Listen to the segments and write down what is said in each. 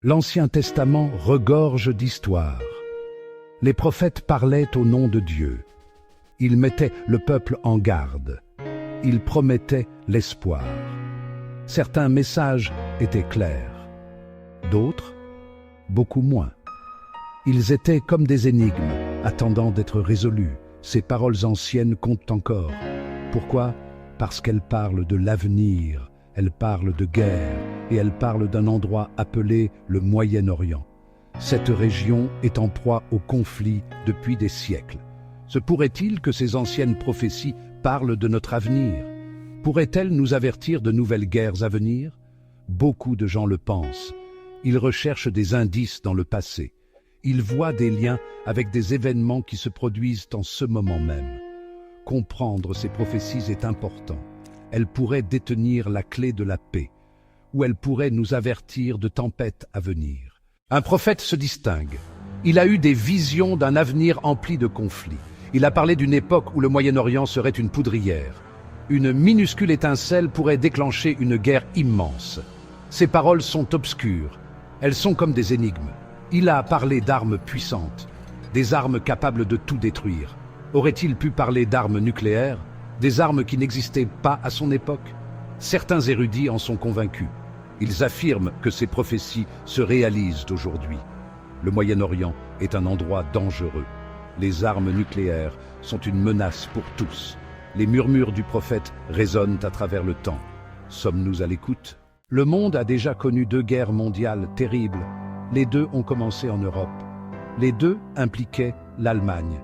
L'Ancien Testament regorge d'histoires. Les prophètes parlaient au nom de Dieu. Ils mettaient le peuple en garde. Ils promettaient l'espoir. Certains messages étaient clairs. D'autres, beaucoup moins. Ils étaient comme des énigmes, attendant d'être résolus. Ces paroles anciennes comptent encore. Pourquoi? Parce qu'elles parlent de l'avenir, elles parlent de guerre, et elles parlent d'un endroit appelé le Moyen-Orient. Cette région est en proie au conflit depuis des siècles. Se pourrait-il que ces anciennes prophéties parlent de notre avenir? Pourraient-elles nous avertir de nouvelles guerres à venir? Beaucoup de gens le pensent. Ils recherchent des indices dans le passé. Ils voient des liens avec des événements qui se produisent en ce moment même. Comprendre ces prophéties est important. Elles pourraient détenir la clé de la paix, ou elles pourraient nous avertir de tempêtes à venir. Un prophète se distingue. Il a eu des visions d'un avenir empli de conflits. Il a parlé d'une époque où le Moyen-Orient serait une poudrière. Une minuscule étincelle pourrait déclencher une guerre immense. Ces paroles sont obscures. Elles sont comme des énigmes. Il a parlé d'armes puissantes, des armes capables de tout détruire. Aurait-il pu parler d'armes nucléaires, des armes qui n'existaient pas à son époque? Certains érudits en sont convaincus. Ils affirment que ces prophéties se réalisent aujourd'hui. Le Moyen-Orient est un endroit dangereux. Les armes nucléaires sont une menace pour tous. Les murmures du prophète résonnent à travers le temps. Sommes-nous à l'écoute? Le monde a déjà connu 2 guerres mondiales terribles. Les 2 ont commencé en Europe. Les 2 impliquaient l'Allemagne.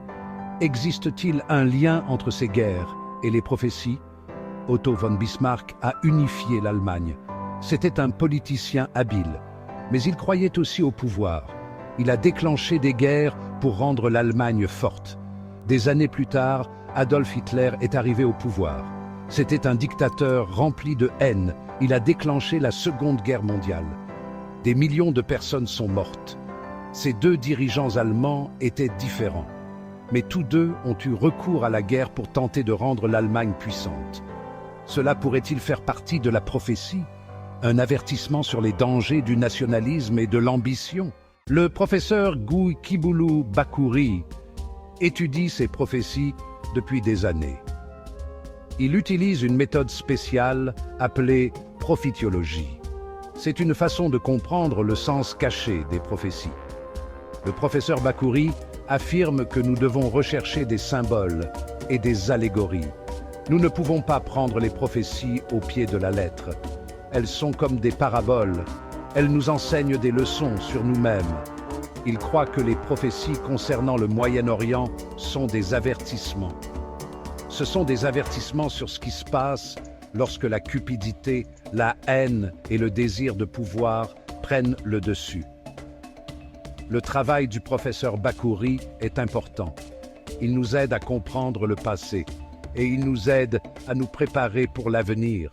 Existe-t-il un lien entre ces guerres et les prophéties? Otto von Bismarck a unifié l'Allemagne. C'était un politicien habile, mais il croyait aussi au pouvoir. Il a déclenché des guerres pour rendre l'Allemagne forte. Des années plus tard, Adolf Hitler est arrivé au pouvoir. C'était un dictateur rempli de haine. Il a déclenché la Seconde Guerre mondiale. Des millions de personnes sont mortes. Ces 2 dirigeants allemands étaient différents. Mais tous 2 ont eu recours à la guerre pour tenter de rendre l'Allemagne puissante. Cela pourrait-il faire partie de la prophétie? Un avertissement sur les dangers du nationalisme et de l'ambition? Le professeur Guy Kiboulou Bakouri étudie ces prophéties depuis des années. Il utilise une méthode spéciale appelée prophétiologie. C'est une façon de comprendre le sens caché des prophéties. Le professeur Bakouri affirme que nous devons rechercher des symboles et des allégories. Nous ne pouvons pas prendre les prophéties au pied de la lettre. Elles sont comme des paraboles. Elles nous enseignent des leçons sur nous-mêmes. Il croit que les prophéties concernant le Moyen-Orient sont des avertissements. Ce sont des avertissements sur ce qui se passe lorsque la cupidité, la haine et le désir de pouvoir prennent le dessus. Le travail du professeur Bakouri est important. Il nous aide à comprendre le passé et il nous aide à nous préparer pour l'avenir.